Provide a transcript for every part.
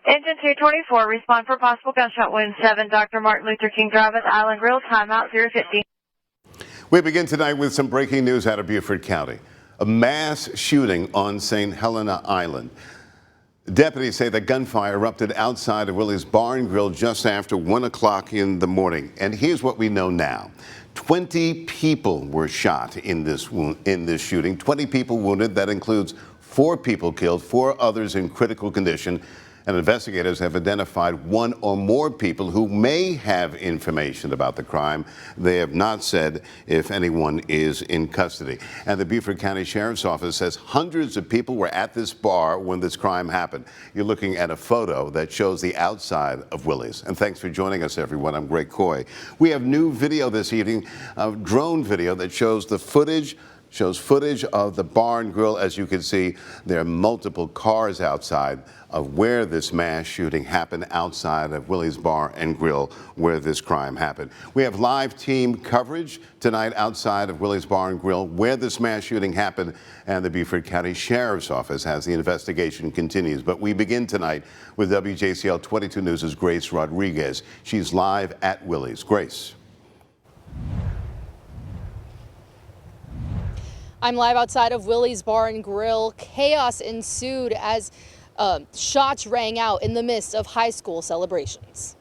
Engine 224, respond for possible gunshot wound 7, Dr. Martin Luther King Drive at Island Grill, timeout 050. We begin tonight with some breaking news out of Beaufort County. A mass shooting on St. Helena Island. Deputies say that gunfire erupted outside of Willie's Bar and Grill just after 1 o'clock in the morning. And here's what we know now. 20 people were shot in this shooting. 20 people wounded. That includes 4 people killed, 4 others in critical condition. And investigators have identified 1 or more people who may have information about the crime. They have not said if anyone is in custody. And the Beaufort County Sheriff's Office says hundreds of people were at this bar when this crime happened. You're looking at a photo that shows the outside of Willie's. And thanks for joining us, everyone. I'm Greg Coy. We have new video this evening, drone video that shows footage of the bar and grill. As you can see, there are multiple cars outside of where this mass shooting happened, outside of Willie's Bar and Grill, where this crime happened. We have live team coverage tonight outside of Willie's Bar and Grill, where this mass shooting happened, and the Beaufort County Sheriff's Office as the investigation continues. But we begin tonight with WJCL 22 News' Grace Rodriguez. She's live at Willie's. Grace. I'm live outside of Willie's Bar and Grill. Chaos ensued as shots rang out in the midst of high school celebrations.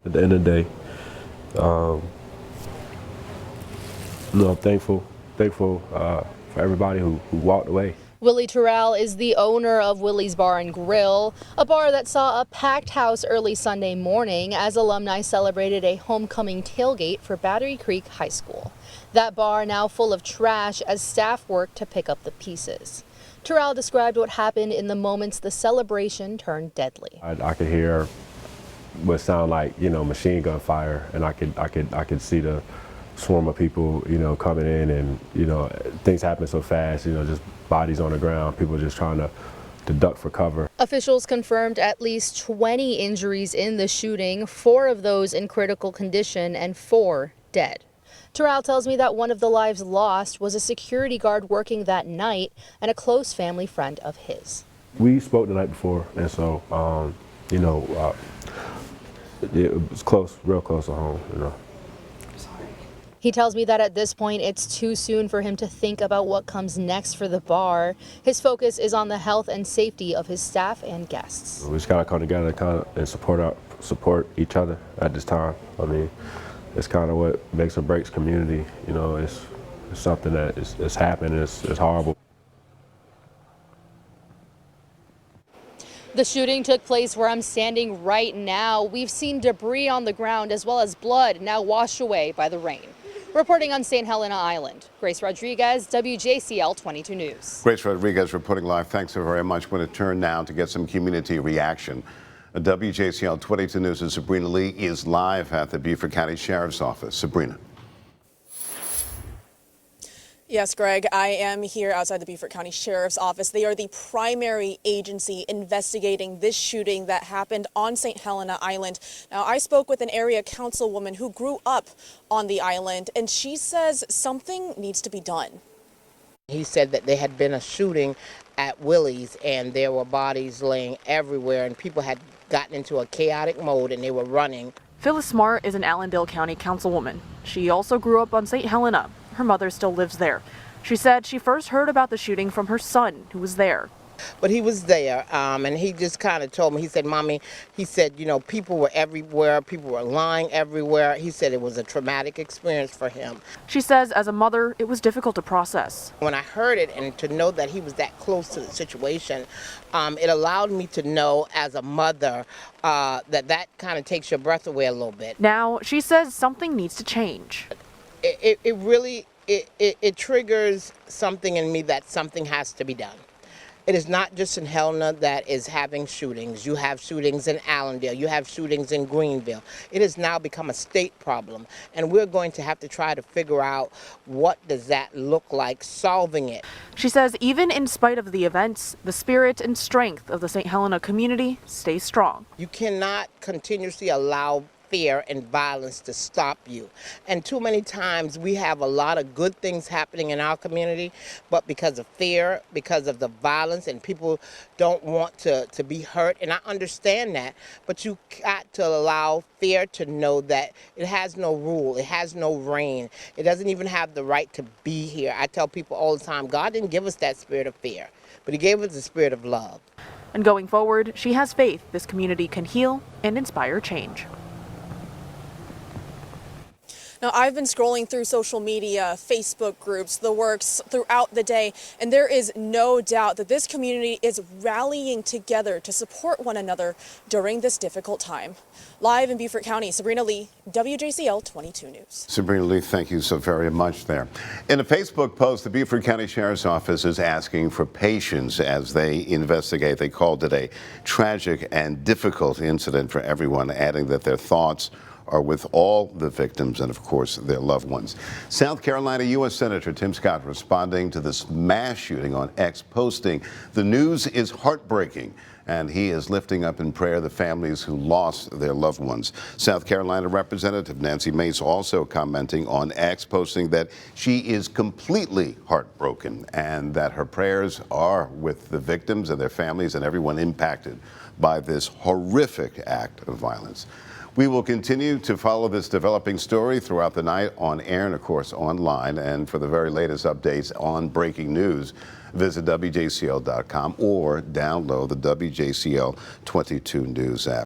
At the end of the day, I'm thankful for everybody who walked away. Willie Terrell is the owner of Willie's Bar and Grill, a bar that saw a packed house early Sunday morning as alumni celebrated a homecoming tailgate for Battery Creek High School. That bar now full of trash as staff worked to pick up the pieces. Terrell described what happened in the moments the celebration turned deadly. I could hear what sounded like, machine gun fire, and I could see the swarm of people, coming in, and things happen so fast, just bodies on the ground, people just trying to duck for cover. Officials confirmed at least 20 injuries in the shooting, 4 of those in critical condition and 4 dead. Terrell tells me that one of the lives lost was a security guard working that night and a close family friend of his. We spoke the night before, and so, it was close, real close to home, He tells me that at this point it's too soon for him to think about what comes next for the bar. His focus is on the health and safety of his staff and guests. We just gotta come together and support each other at this time. I mean, it's kind of what makes or breaks community. It's something that is happening. It's horrible. The shooting took place where I'm standing right now. We've seen debris on the ground as well as blood now washed away by the rain. Reporting on St. Helena Island, Grace Rodriguez, WJCL 22 News. Grace Rodriguez reporting live. Thanks so very much. We're going to turn now to get some community reaction. WJCL 22 News' Sabrina Lee is live at the Beaufort County Sheriff's Office. Sabrina. Yes, Greg, I am here outside the Beaufort County Sheriff's Office. They are the primary agency investigating this shooting that happened on St. Helena Island. Now, I spoke with an area councilwoman who grew up on the island, and she says something needs to be done. He said that there had been a shooting at Willie's and there were bodies laying everywhere and people had gotten into a chaotic mode and they were running. Phyllis Smart is an Allendale County councilwoman. She also grew up on St. Helena. Her mother still lives there. She said she first heard about the shooting from her son, who was there. But he was there, and he just kind of told me, he said, Mommy, he said, people were everywhere, people were lying everywhere. He said it was a traumatic experience for him. She says as a mother, it was difficult to process. When I heard it and to know that he was that close to the situation, it allowed me to know as a mother that kind of takes your breath away a little bit. Now, she says something needs to change. It really triggers something in me that something has to be done. It is not just in Helena that is having shootings. You have shootings in Allendale. You have shootings in Greenville. It has now become a state problem, and we're going to have to try to figure out what does that look like, solving it. She says even in spite of the events, the spirit and strength of the St. Helena community stays strong. You cannot continuously allow fear and violence to stop you. And too many times we have a lot of good things happening in our community, but because of fear, because of the violence, and people don't want to be hurt, and I understand that, but you got to allow fear to know that it has no rule, it has no reign, it doesn't even have the right to be here. I tell people all the time, God didn't give us that spirit of fear, but he gave us the spirit of love. And going forward, she has faith this community can heal and inspire change. Now, I've been scrolling through social media, Facebook groups, the works throughout the day, and there is no doubt that this community is rallying together to support one another during this difficult time. Live in Beaufort County, Sabrina Lee, WJCL 22 News. Sabrina Lee, thank you so very much there. In a Facebook post, the Beaufort County Sheriff's Office is asking for patience as they investigate. They called it a tragic and difficult incident for everyone, adding that their thoughts are with all the victims and, of course, their loved ones. South Carolina U.S. Senator Tim Scott responding to this mass shooting on X, posting, "The news is heartbreaking," and he is lifting up in prayer the families who lost their loved ones. South Carolina Representative Nancy Mace also commenting on X, posting that she is completely heartbroken and that her prayers are with the victims and their families and everyone impacted by this horrific act of violence. We will continue to follow this developing story throughout the night on air and, of course, online. And for the very latest updates on breaking news, visit WJCL.com or download the WJCL 22 News app.